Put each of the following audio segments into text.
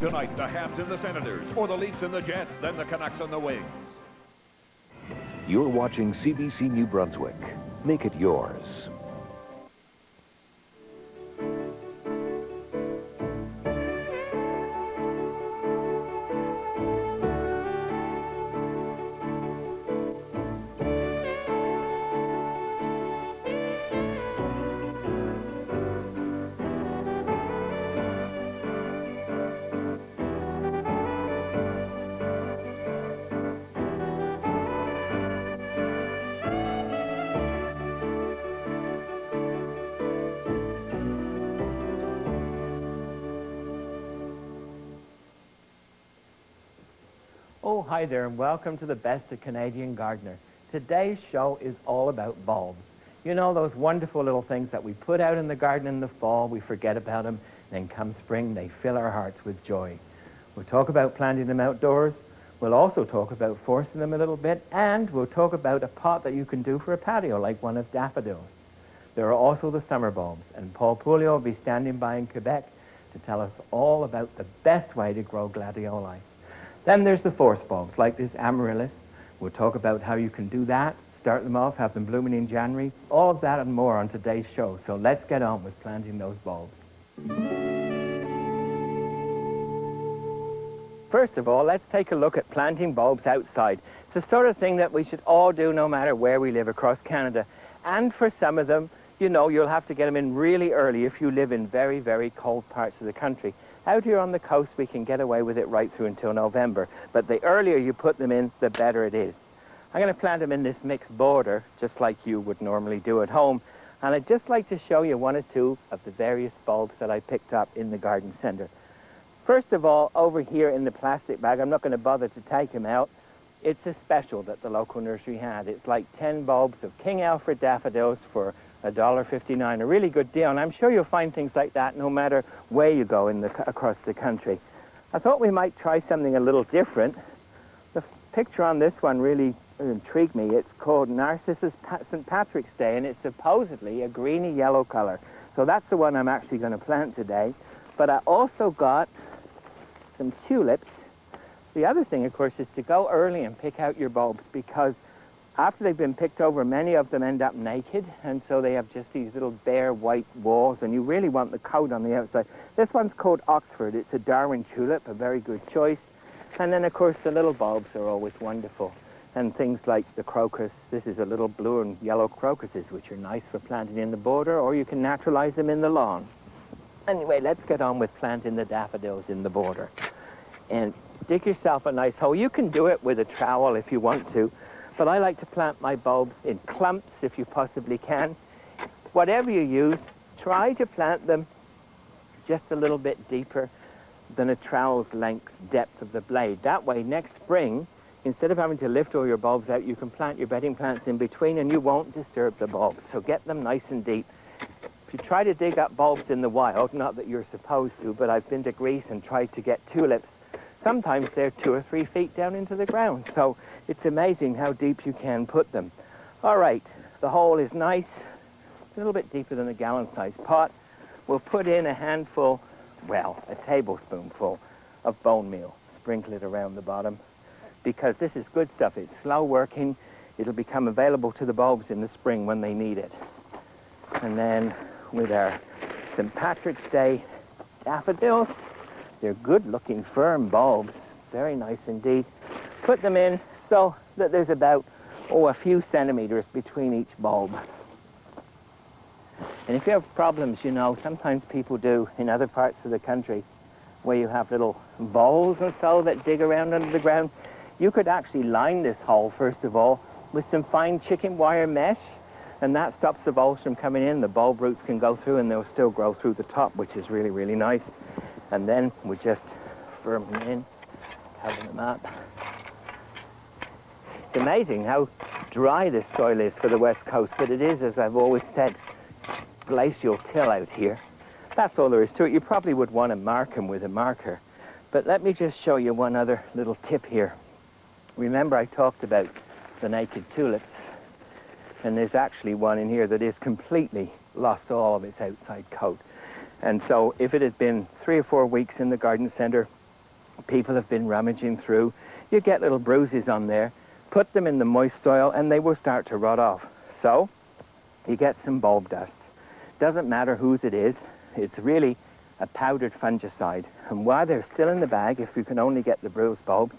Tonight, the Habs and the Senators, or the Leafs and the Jets, then the Canucks and the Wings. You're watching CBC New Brunswick. Make it yours. Oh, hi there, and welcome to the Best of Canadian Gardener. Today's show is all about bulbs. You know, those wonderful little things that we put out in the garden in the fall, we forget about them, then come spring, they fill our hearts with joy. We'll talk about planting them outdoors. We'll also talk about forcing them a little bit, and we'll talk about a pot that you can do for a patio, like one of daffodils. There are also the summer bulbs, and Paul Pouliot will be standing by in Quebec to tell us all about the best way to grow gladioli. Then there's the force bulbs, like this amaryllis. We'll talk about how you can do that, start them off, have them blooming in January, all of that and more on today's show. So let's get on with planting those bulbs. First of all, let's take a look at planting bulbs outside. It's the sort of thing that we should all do no matter where we live across Canada. And for some of them, you know, you'll have to get them in really early if you live in very, very cold parts of the country. Out here on the coast, we can get away with it right through until November. But the earlier you put them in, the better it is. I'm going to plant them in this mixed border, just like you would normally do at home. And I'd just like to show you one or two of the various bulbs that I picked up in the garden centre. First of all, over here in the plastic bag, I'm not going to bother to take them out. It's a special that the local nursery had. It's like 10 bulbs of King Alfred daffodils for $1.59, a really good deal, and I'm sure you'll find things like that no matter where you go across the country. I thought we might try something a little different. The picture on this one really intrigued me. It's called Narcissus St. Patrick's Day, and it's supposedly a greeny yellow color. So that's the one I'm actually going to plant today. But I also got some tulips. The other thing, of course, is to go early and pick out your bulbs, because after they've been picked over, many of them end up naked, and so they have just these little bare white walls, and you really want the coat on the outside. This one's called Oxford. It's a Darwin tulip, a very good choice. And then, of course, the little bulbs are always wonderful. And things like the crocus. This is a little blue and yellow crocuses, which are nice for planting in the border, or you can naturalize them in the lawn. Anyway, let's get on with planting the daffodils in the border. And dig yourself a nice hole. You can do it with a trowel if you want to, but I like to plant my bulbs in clumps if you possibly can. Whatever you use, try to plant them just a little bit deeper than a trowel's length depth of the blade. That way, next spring, instead of having to lift all your bulbs out, you can plant your bedding plants in between and you won't disturb the bulbs. So get them nice and deep. If you try to dig up bulbs in the wild, not that you're supposed to, but I've been to Greece and tried to get tulips, sometimes they're 2 or 3 feet down into the ground. So it's amazing how deep you can put them. All right, the hole is nice, a little bit deeper than a gallon-sized pot. We'll put in a handful, well, a tablespoonful of bone meal. Sprinkle it around the bottom, because this is good stuff. It's slow working. It'll become available to the bulbs in the spring when they need it. And then with our St. Patrick's Day daffodils, they're good-looking, firm bulbs, very nice indeed. Put them in so that there's about, a few centimeters between each bulb. And if you have problems, you know, sometimes people do in other parts of the country where you have little voles and so that dig around under the ground, you could actually line this hole, first of all, with some fine chicken wire mesh, and that stops the voles from coming in. The bulb roots can go through and they'll still grow through the top, which is really, really nice. And then we just firm them in, cover them up. It's amazing how dry this soil is for the West Coast, but it is, as I've always said, glacial till out here. That's all there is to it. You probably would want to mark them with a marker. But let me just show you one other little tip here. Remember I talked about the naked tulips, and there's actually one in here that is completely lost all of its outside coat. And so if it had been 3 or 4 weeks in the garden centre, people have been rummaging through. You get little bruises on there. Put them in the moist soil and they will start to rot off. So you get some bulb dust. Doesn't matter whose it is. It's really a powdered fungicide. And while they're still in the bag, if you can only get the bruised bulbs,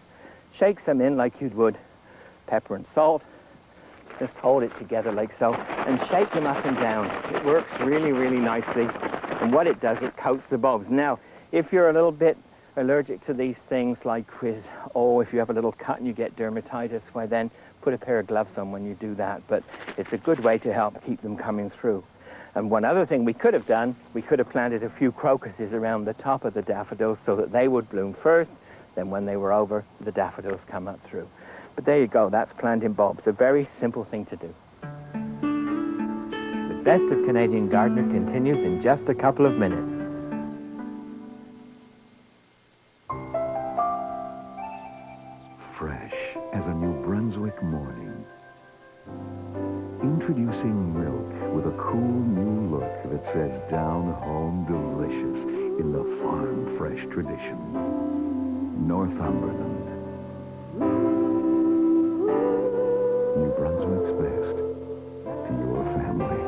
shake them in like you would pepper and salt. Just hold it together like so and shake them up and down. It works really, really nicely. And what it does, it coats the bulbs. Now, if you're a little bit allergic to these things, like with, if you have a little cut and you get dermatitis, why then put a pair of gloves on when you do that. But it's a good way to help keep them coming through. And one other thing we could have done, we could have planted a few crocuses around the top of the daffodils so that they would bloom first. Then when they were over, the daffodils come up through. But there you go, that's planting bulbs. A very simple thing to do. The Best of Canadian Gardener continues in just a couple of minutes. Fresh as a New Brunswick morning. Introducing milk with a cool new look that says down home delicious in the farm fresh tradition. Northumberland. New Brunswick's best to your family.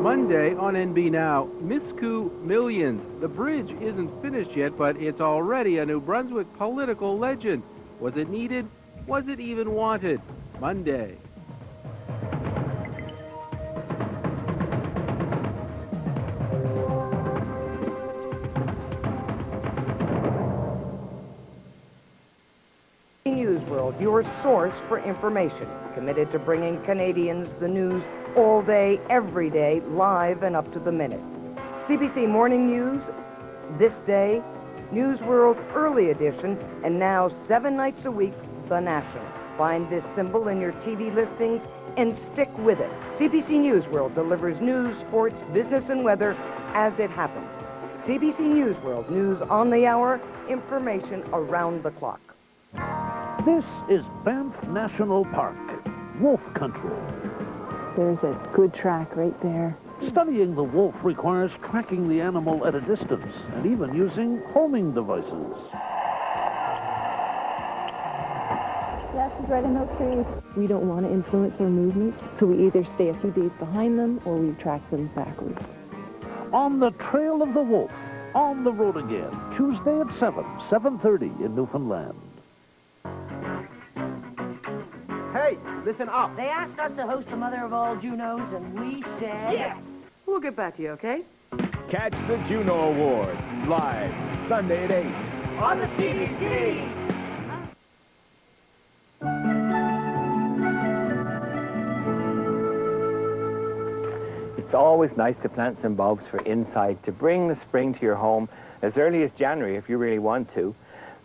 Monday on NB Now, Miscou Millions. The bridge isn't finished yet, but it's already a New Brunswick political legend. Was it needed? Was it even wanted? Monday. News World, your source for information, committed to bringing Canadians the news all day, every day, live and up to the minute. CBC Morning News, This Day, News World Early Edition, and now 7 nights a week, The National. Find this symbol in your TV listings and stick with it. CBC News World delivers news, sports, business, and weather as it happens. CBC News World, news on the hour, information around the clock. This is Banff National Park, wolf country. There's a good track right there. Studying the wolf requires tracking the animal at a distance and even using homing devices. Yes, it's right in those trees. We don't want to influence their movements, so we either stay a few days behind them or we track them backwards. On the Trail of the Wolf, on the road again, Tuesday at 7:30 in Newfoundland. Hey, listen up. They asked us to host the Mother of All Junos, and we said... Yes! We'll get back to you, okay? Catch the Juno Awards live Sunday at 8. On the CBC! It's always nice to plant some bulbs for inside to bring the spring to your home as early as January if you really want to.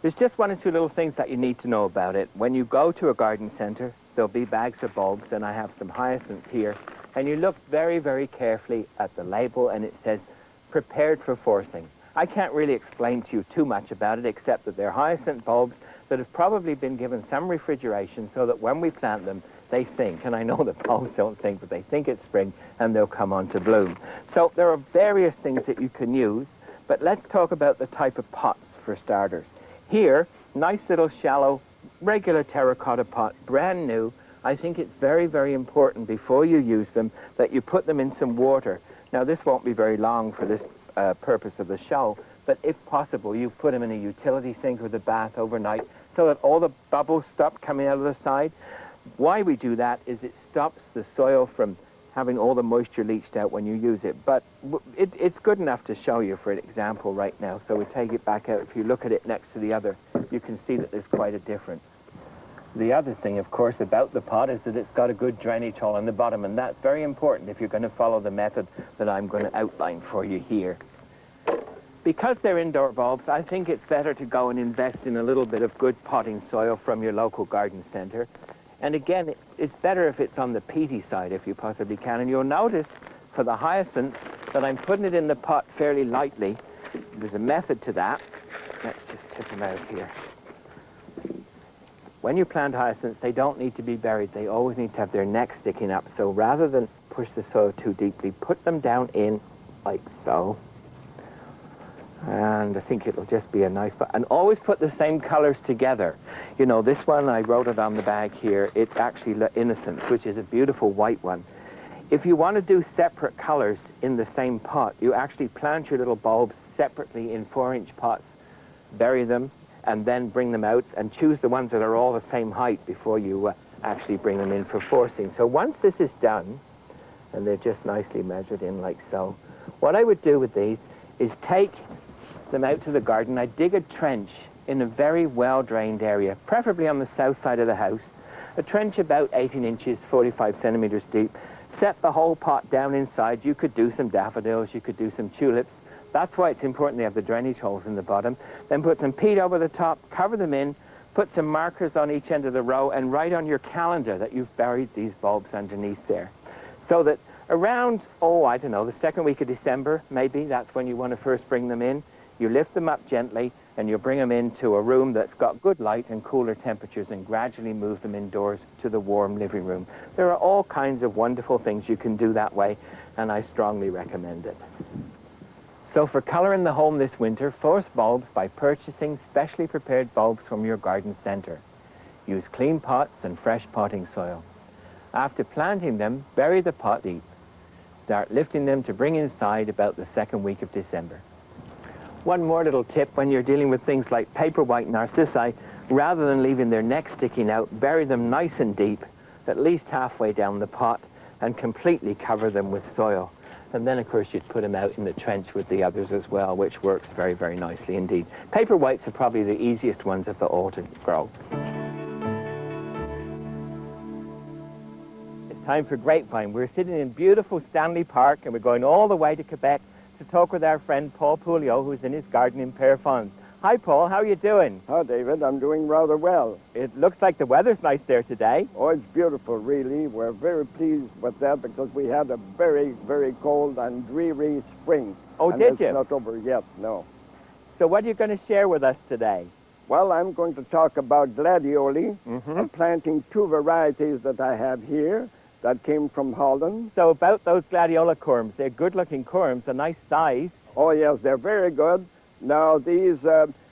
There's just 1 or 2 little things that you need to know about it. When you go to a garden centre, there'll be bags of bulbs, and I have some hyacinths here, and you look very, very carefully at the label, and it says, prepared for forcing. I can't really explain to you too much about it, except that they're hyacinth bulbs that have probably been given some refrigeration so that when we plant them, they think, and I know the bulbs don't think, but they think it's spring, and they'll come on to bloom. So there are various things that you can use, but let's talk about the type of pots for starters. Here, nice little shallow, regular terracotta pot, brand new. I think it's very, very important before you use them that you put them in some water. Now, this won't be very long for this purpose of the show, but if possible, you put them in a utility sink with a bath overnight so that all the bubbles stop coming out of the side. Why we do that is it stops the soil from having all the moisture leached out when you use it. But it's good enough to show you for an example right now. So we take it back out. If you look at it next to the other, you can see that there's quite a difference. The other thing, of course, about the pot is that it's got a good drainage hole in the bottom, and that's very important if you're going to follow the method that I'm going to outline for you here. Because they're indoor bulbs, I think it's better to go and invest in a little bit of good potting soil from your local garden centre. And again, it's better if it's on the peaty side if you possibly can. And you'll notice for the hyacinth that I'm putting it in the pot fairly lightly. There's a method to that. Let's just tip them out here. When you plant hyacinths, they don't need to be buried. They always need to have their neck sticking up. So rather than push the soil too deeply, put them down in like so. And I think it'll just be a nice, and always put the same colors together. You know, this one, I wrote it on the bag here, it's actually La Innocence, which is a beautiful white one. If you want to do separate colors in the same pot, you actually plant your little bulbs separately in 4-inch pots, bury them, and then bring them out and choose the ones that are all the same height before you actually bring them in for forcing. So once this is done, and they're just nicely measured in like so, what I would do with these is take them out to the garden. I dig a trench in a very well-drained area, preferably on the south side of the house, a trench about 18 inches, 45 centimeters deep. Set the whole pot down inside. You could do some daffodils, you could do some tulips. That's why it's important they have the drainage holes in the bottom. Then put some peat over the top, cover them in, put some markers on each end of the row, and write on your calendar that you've buried these bulbs underneath there. So that around, I don't know, the second week of December, maybe, that's when you want to first bring them in. You lift them up gently, and you bring them into a room that's got good light and cooler temperatures, and gradually move them indoors to the warm living room. There are all kinds of wonderful things you can do that way, and I strongly recommend it. So for color in the home this winter, force bulbs by purchasing specially prepared bulbs from your garden center. Use clean pots and fresh potting soil. After planting them, bury the pot deep. Start lifting them to bring inside about the second week of December. One more little tip when you're dealing with things like paperwhite narcissi, rather than leaving their neck sticking out, bury them nice and deep, at least halfway down the pot, and completely cover them with soil. And then, of course, you'd put them out in the trench with the others as well, which works very, very nicely indeed. Paperwhites are probably the easiest ones of the all to grow. It's time for grapevine. We're sitting in beautiful Stanley Park, and we're going all the way to Quebec to talk with our friend Paul Pouliot, who's in his garden in Pierrefonds. Hi, Paul. How are you doing? Hi, David. I'm doing rather well. It looks like the weather's nice there today. Oh, it's beautiful, really. We're very pleased with that because we had a very, very cold and dreary spring. Oh, and did you? It's not over yet, no. So what are you going to share with us today? Well, I'm going to talk about gladioli. I'm planting 2 varieties that I have here that came from Holland. So about those gladiola corms, they're good-looking corms, a nice size. Oh, yes, they're very good. Now, these,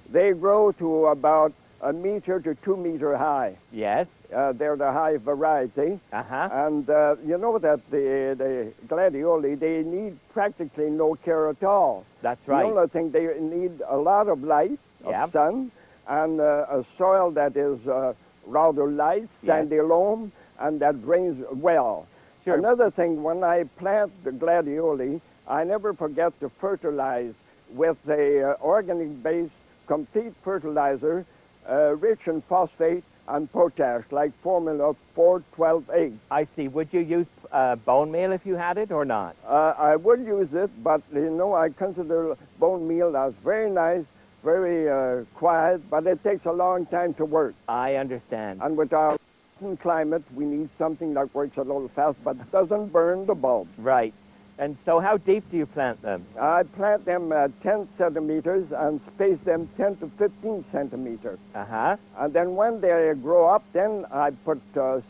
they grow to about 1 meter to 2 meter high. Yes. They're the high variety. And you know that the gladioli, they need practically no care at all. That's right. The only thing, they need a lot of light, of sun, and a soil that is rather light, sandy loam, and that drains well. Sure. Another thing, when I plant the gladioli, I never forget to fertilize with a organic-based complete fertilizer, rich in phosphate and potash, like Formula 4-12-8. I see. Would you use bone meal if you had it or not? I would use it, but, you know, I consider bone meal as very nice, very quiet, but it takes a long time to work. I understand. And with our climate, we need something that works a little fast, but doesn't burn the bulb. Right. And so how deep do you plant them? I plant them 10 centimeters and space them 10 to 15 centimeters. And then when they grow up, then I put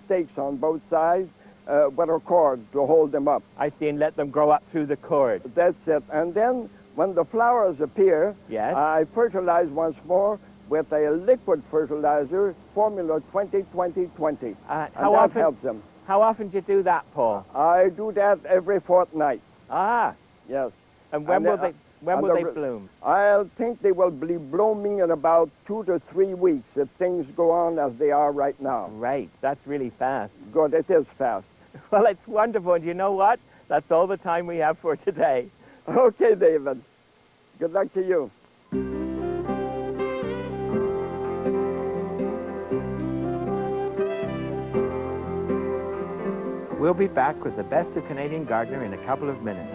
stakes on both sides with a cord to hold them up. I see, and let them grow up through the cord. That's it. And then when the flowers appear, I fertilize once more with a liquid fertilizer, Formula 20-20-20. How often helps them? How often do you do that, Paul? I do that every fortnight. Ah. Yes. And when will they bloom? I think they will be blooming in about 2 to 3 weeks if things go on as they are right now. Right. That's really fast. Good. It is fast. Well, it's wonderful. And you know what? That's all the time we have for today. Okay, David. Good luck to you. We'll be back with the best of Canadian Gardener in a couple of minutes.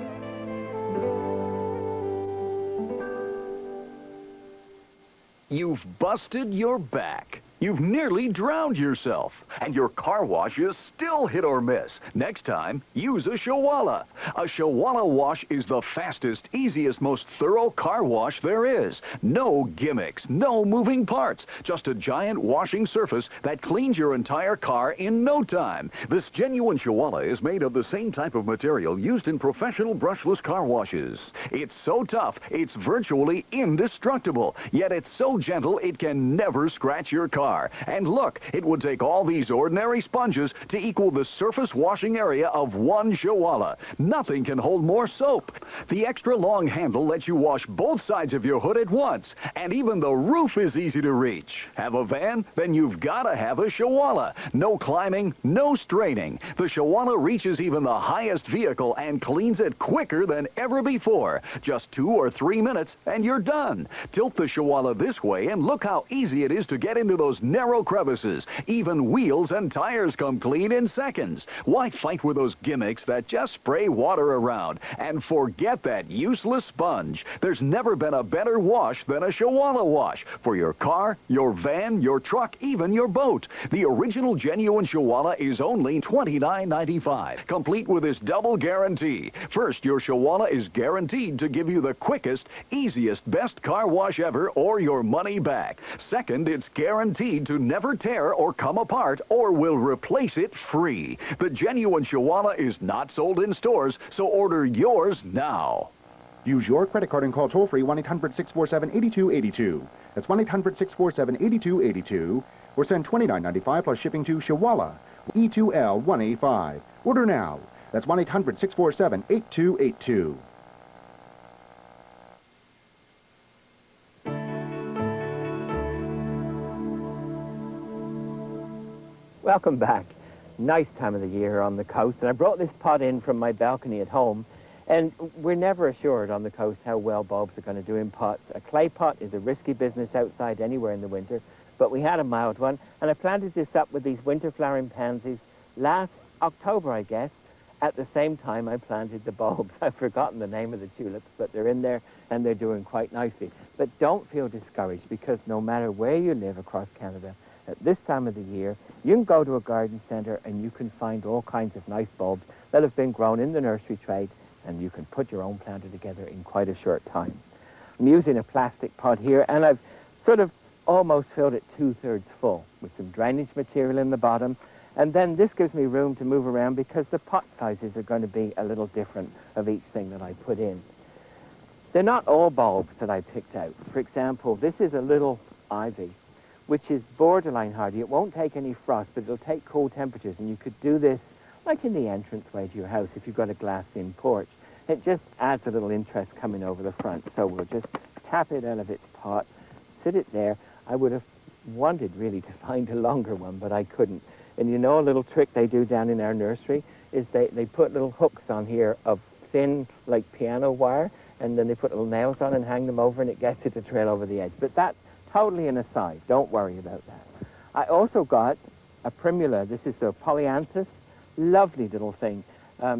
You've busted your back. You've nearly drowned yourself. and your car wash is still hit or miss. Next time, use a Shawala. A Shawala wash is the fastest, easiest, most thorough car wash there is. No gimmicks, no moving parts, just a giant washing surface that cleans your entire car in no time. This genuine Shawala is made of the same type of material used in professional brushless car washes. It's so tough, it's virtually indestructible, yet it's so gentle it can never scratch your car. And look, it would take all these ordinary sponges to equal the surface washing area of one Shawala. Nothing can hold more soap. The extra long handle lets you wash both sides of your hood at once, and even the roof is easy to reach. Have a van? Then you've got to have a Shawala. No climbing, no straining. The Shawala reaches even the highest vehicle and cleans it quicker than ever before. Just 2 or 3 minutes and you're done. Tilt the Shawala this way and look how easy it is to get into those narrow crevices. Even wheels and tires come clean in seconds. Why fight with those gimmicks that just spray water around? And forget that useless sponge. There's never been a better wash than a Shawala wash. For your car, your van, your truck, even your boat. The original genuine Shawala is only $29.95, complete with this double guarantee. First, your Shawala is guaranteed to give you the quickest, easiest, best car wash ever or your money back. Second, it's guaranteed to never tear or come apart or will replace it free. The genuine Shawala is not sold in stores, so order yours now. Use your credit card and call toll-free 1-800-647-8282. That's 1-800-647-8282. Or send $29.95 plus shipping to Shawala, E2L 185. Order now. That's 1-800-647-8282. Welcome back. Nice time of the year on the coast, and I brought this pot in from my balcony at home, and we're never assured on the coast how well bulbs are going to do in pots. A clay pot is a risky business outside anywhere in the winter, but we had a mild one, and I planted this up with these winter flowering pansies last October, I guess. At the same time, I planted the bulbs. I've forgotten the name of the tulips, but they're in there, and they're doing quite nicely. But don't feel discouraged, because no matter where you live across Canada, at this time of the year, you can go to a garden centre and you can find all kinds of nice bulbs that have been grown in the nursery trade, and you can put your own planter together in quite a short time. I'm using a plastic pot here, and I've sort of almost filled it 2/3 full with some drainage material in the bottom, and then this gives me room to move around because the pot sizes are going to be a little different of each thing that I put in. They're not all bulbs that I picked out. For example, this is a little ivy, which is borderline hardy. It won't take any frost, but it'll take cool temperatures, and you could do this like in the entranceway to your house if you've got a glass-in porch. It just adds a little interest coming over the front. So we'll just tap it out of its pot, sit it there. I would have wanted really to find a longer one, but I couldn't. And you know, a little trick they do down in our nursery is they put little hooks on here of thin, like piano wire, and then they put little nails on and hang them over, and it gets it to trail over the edge. But that's totally an aside. Don't worry about that. I also got a primula. This is a polyanthus. Lovely little thing.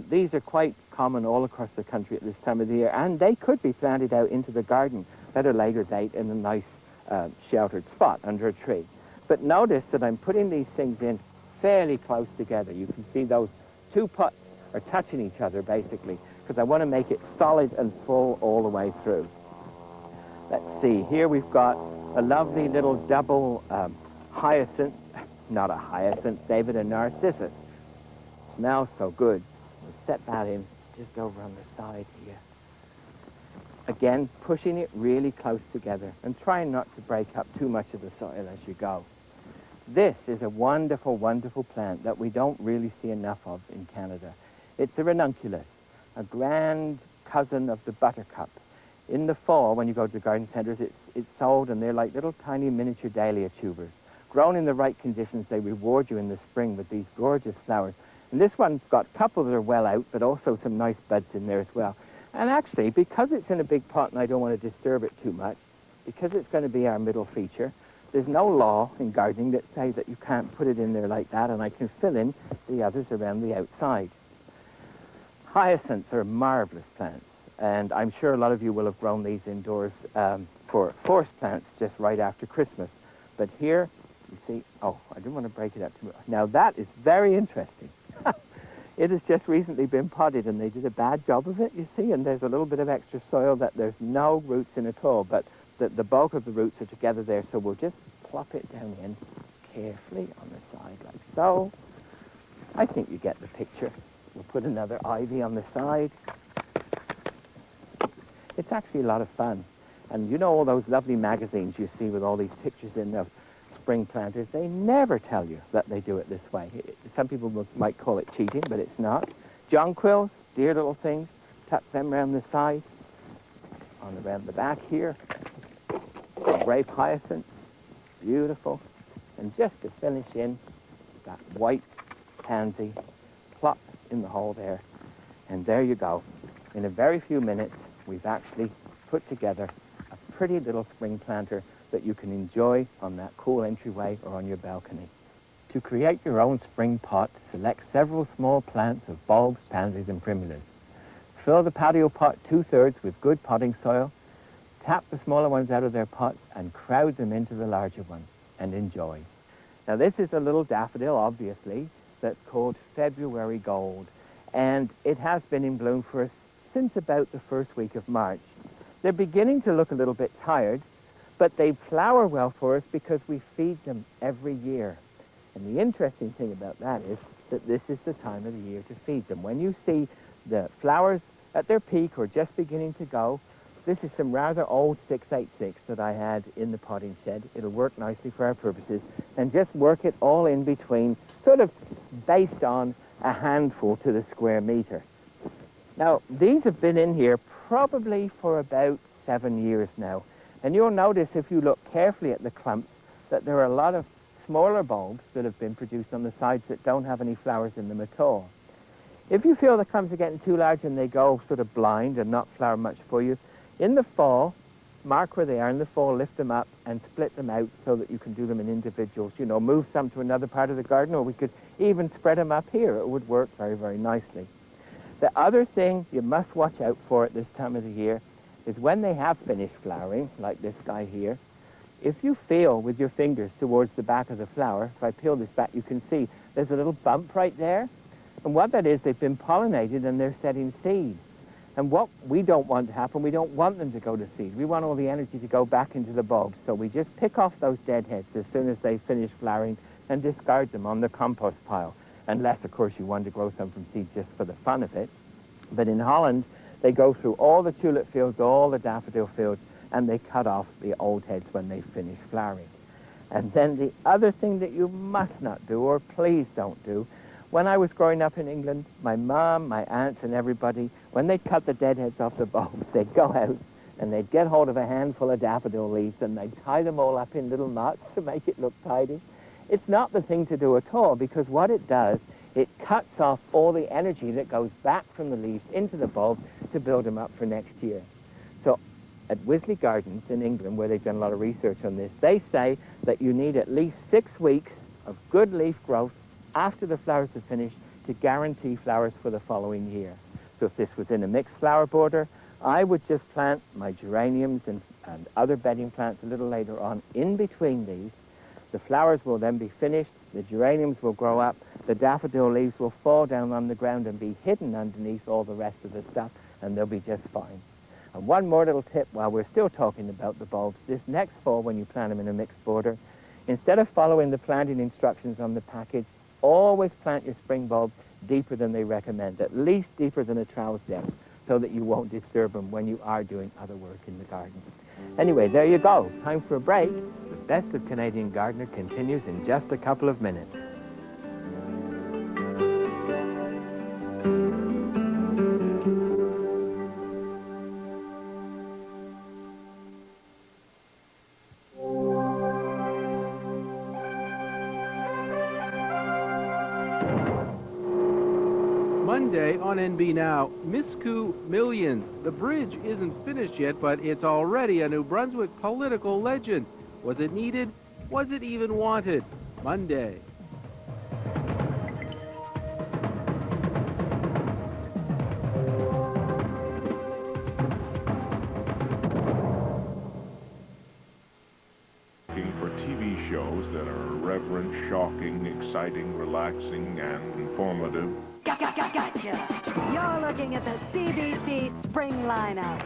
These are quite common all across the country at this time of the year, and they could be planted out into the garden at a later date in a nice sheltered spot under a tree. But notice that I'm putting these things in fairly close together. You can see those two pots are touching each other, basically, because I want to make it solid and full all the way through. Let's see, here we've got a lovely little double hyacinth, not a hyacinth, David, a narcissus. Smells so good. We'll set that in just over on the side here. Again, pushing it really close together and trying not to break up too much of the soil as you go. This is a wonderful, wonderful plant that we don't really see enough of in Canada. It's a ranunculus, a grand cousin of the buttercup. In the fall, when you go to the garden centres, it's sold, and they're like little tiny miniature dahlia tubers. Grown in the right conditions, they reward you in the spring with these gorgeous flowers. And this one's got a couple that are well out, but also some nice buds in there as well. And actually, because it's in a big pot and I don't want to disturb it too much, because it's going to be our middle feature, there's no law in gardening that says that you can't put it in there like that, and I can fill in the others around the outside. Hyacinths are marvelous plants, and I'm sure a lot of you will have grown these indoors for forest plants just right after Christmas. But here, You see, oh, I didn't want to break it up too much. Now that is very interesting. It has just recently been potted and they did a bad job of it, you see, and there's a little bit of extra soil that there's no roots in at all, but the bulk of the roots are together there, so we'll just plop it down in carefully on the side like so. I think you get the picture. We'll put another ivy on the side. It's actually a lot of fun. And you know all those lovely magazines you see with all these pictures in of spring planters, they never tell you that they do it this way. Some people might call it cheating, but it's not. Jonquils, dear little things, tuck them around the side, around the back here. Grape hyacinths, beautiful. And just to finish in, that white pansy, plop in the hole there. And there you go. In a very few minutes, we've actually put together a pretty little spring planter that you can enjoy on that cool entryway or on your balcony. To create your own spring pot, select several small plants of bulbs, pansies and primulas. Fill the patio pot 2/3 with good potting soil. Tap the smaller ones out of their pots and crowd them into the larger one and enjoy. Now this is a little daffodil, obviously, that's called February Gold, and it has been in bloom for us since about the first week of March. They're beginning to look a little bit tired, but they flower well for us because we feed them every year. And the interesting thing about that is that this is the time of the year to feed them. When you see the flowers at their peak or just beginning to go, this is some rather old 686 that I had in the potting shed. It'll work nicely for our purposes. And just work it all in between, sort of based on a handful to the square meter. Now, these have been in here probably for about 7 years now. And you'll notice if you look carefully at the clumps that there are a lot of smaller bulbs that have been produced on the sides that don't have any flowers in them at all. If you feel the clumps are getting too large and they go sort of blind and not flower much for you, in the fall, mark where they are in the fall, lift them up and split them out so that you can do them in individuals. You know, move some to another part of the garden, or we could even spread them up here. It would work very, very nicely. The other thing you must watch out for at this time of the year is when they have finished flowering, like this guy here, if you feel with your fingers towards the back of the flower, if I peel this back, you can see there's a little bump right there. And what that is, they've been pollinated and they're setting seed. And what we don't want to happen, we don't want them to go to seed. We want all the energy to go back into the bulbs. So we just pick off those dead heads as soon as they finish flowering and discard them on the compost pile. Unless, of course, you want to grow some from seed just for the fun of it. But in Holland, they go through all the tulip fields, all the daffodil fields, and they cut off the old heads when they finish flowering. And then the other thing that you must not do, or please don't do, when I was growing up in England, my mom, my aunts, and everybody, when they cut the dead heads off the bulbs, they'd go out and they'd get hold of a handful of daffodil leaves and they'd tie them all up in little knots to make it look tidy. It's not the thing to do at all, because what it does, it cuts off all the energy that goes back from the leaves into the bulb to build them up for next year. So at Wisley Gardens in England, where they've done a lot of research on this, they say that you need at least 6 weeks of good leaf growth after the flowers are finished to guarantee flowers for the following year. So if this was in a mixed flower border, I would just plant my geraniums and other bedding plants a little later on in between these. The flowers will then be finished, the geraniums will grow up, the daffodil leaves will fall down on the ground and be hidden underneath all the rest of the stuff, and they'll be just fine. And one more little tip while we're still talking about the bulbs. This next fall, when you plant them in a mixed border, instead of following the planting instructions on the package, always plant your spring bulbs deeper than they recommend, at least deeper than a trowel's depth, so that you won't disturb them when you are doing other work in the garden. Anyway, there you go. Time for a break. The Best of Canadian Gardener continues in just a couple of minutes. Monday on NB Now, Miscou Millions. The bridge isn't finished yet, but it's already a New Brunswick political legend. Was it needed? Was it even wanted? Monday. Looking for TV shows that are different, shocking, exciting, relaxing, and informative. Gotcha! You're looking at the CBC spring lineup.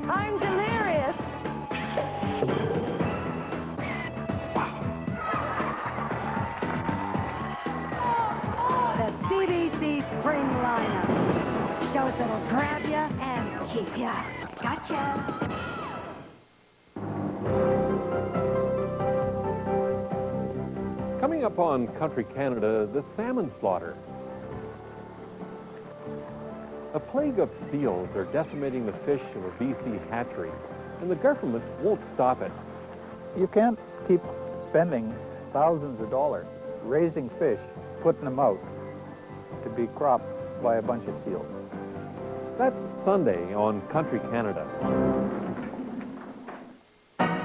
I'm delirious. The CBC spring lineup. Shows that'll grab you and keep you. Gotcha! Coming up on Country Canada, the salmon slaughter. A plague of seals are decimating the fish of a BC hatchery, and the government won't stop it. You can't keep spending thousands of dollars raising fish, putting them out to be cropped by a bunch of seals. That's Sunday on Country Canada.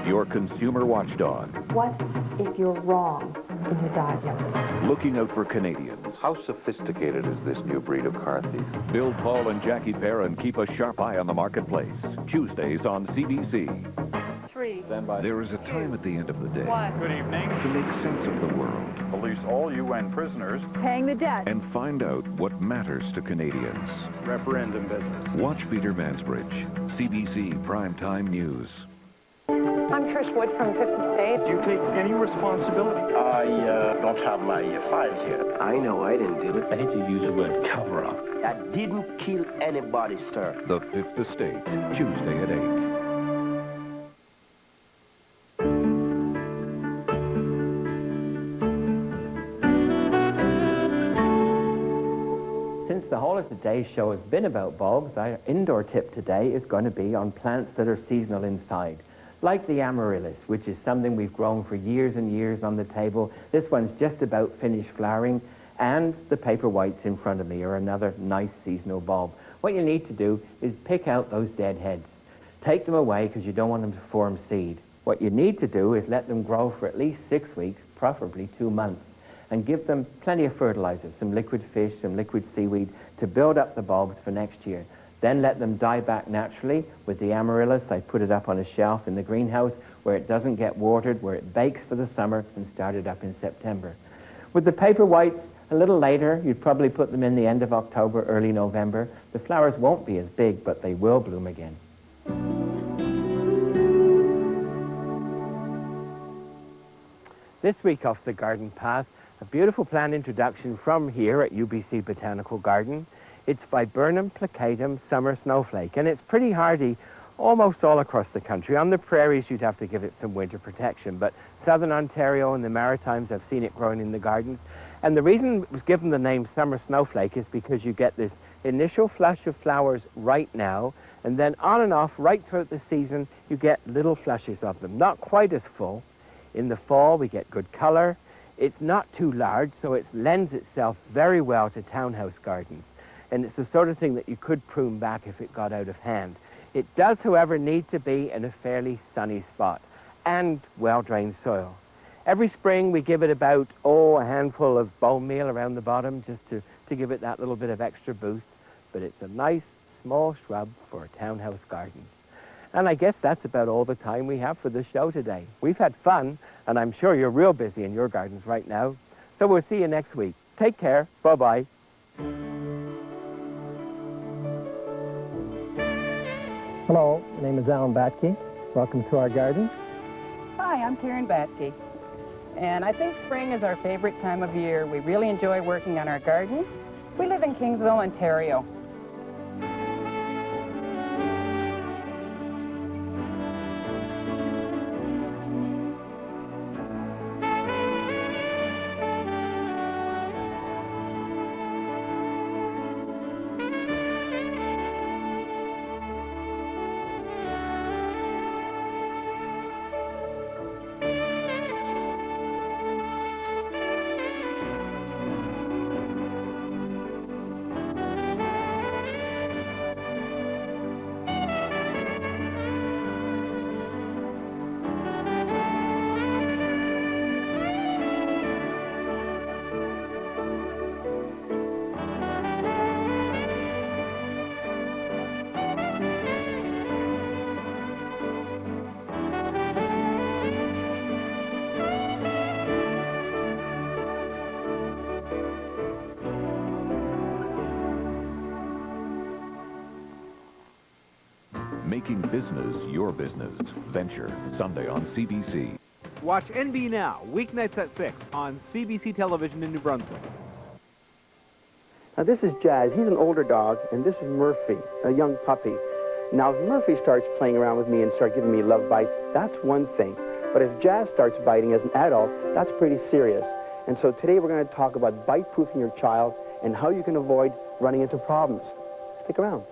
Your consumer watchdog, What if you're wrong in your diagnosis? looking out for Canadians. How sophisticated is this new breed of car thief? Bill Paul and Jackie Perrin keep a sharp eye on the marketplace. Tuesdays on CBC. 3. There is a time at the end of the day Good evening to make sense of the world. Release all UN prisoners. Paying the debt. And find out what matters to Canadians. Referendum business. Watch Peter Mansbridge, CBC Primetime News. I'm Trish Wood from 50 States. Do you take any responsibility? I don't have my files here. I know I didn't do it. I hate to use the word cover-up. I didn't kill anybody, sir. The Fifth Estate, Tuesday at 8. Since the whole of today's show has been about bulbs, our indoor tip today is going to be on plants that are seasonal inside. Like the amaryllis, which is something we've grown for years and years on the table. This one's just about finished flowering. And the paper whites in front of me are another nice seasonal bulb. What you need to do is pick out those dead heads. Take them away because you don't want them to form seed. What you need to do is let them grow for at least 6 weeks, preferably 2 months. And give them plenty of fertilizer, some liquid fish, some liquid seaweed to build up the bulbs for next year. Then let them die back naturally. With the amaryllis, I put it up on a shelf in the greenhouse where it doesn't get watered, where it bakes for the summer and start it up in September. With the paper whites, a little later, you'd probably put them in the end of October, early November. The flowers won't be as big, but they will bloom again. This week off the garden path, a beautiful plant introduction from here at UBC Botanical Garden. It's Viburnum plicatum summer snowflake, and it's pretty hardy almost all across the country. On the prairies, you'd have to give it some winter protection, but southern Ontario and the Maritimes, I've seen it growing in the gardens. And the reason it was given the name summer snowflake is because you get this initial flush of flowers right now, and then on and off, right throughout the season, you get little flushes of them, not quite as full. In the fall, we get good color. It's not too large, so it lends itself very well to townhouse gardens. And it's the sort of thing that you could prune back if it got out of hand. It does, however, need to be in a fairly sunny spot and well-drained soil. Every spring we give it about, a handful of bone meal around the bottom just to give it that little bit of extra boost. But it's a nice, small shrub for a townhouse garden. And I guess that's about all the time we have for the show today. We've had fun, and I'm sure you're real busy in your gardens right now. So we'll see you next week. Take care. Bye-bye. Hello, my name is Alan Batke. Welcome to our garden. Hi, I'm Karen Batke. And I think spring is our favorite time of year. We really enjoy working on our garden. We live in Kingsville, Ontario. making business your business. Venture, Sunday on CBC. Watch NB Now, weeknights at 6 on CBC Television in New Brunswick. Now this is Jazz. He's an older dog, and this is Murphy, a young puppy. Now if Murphy starts playing around with me and starts giving me love bites, that's one thing. But if Jazz starts biting as an adult, that's pretty serious. And so today we're going to talk about bite-proofing your child and how you can avoid running into problems. Stick around.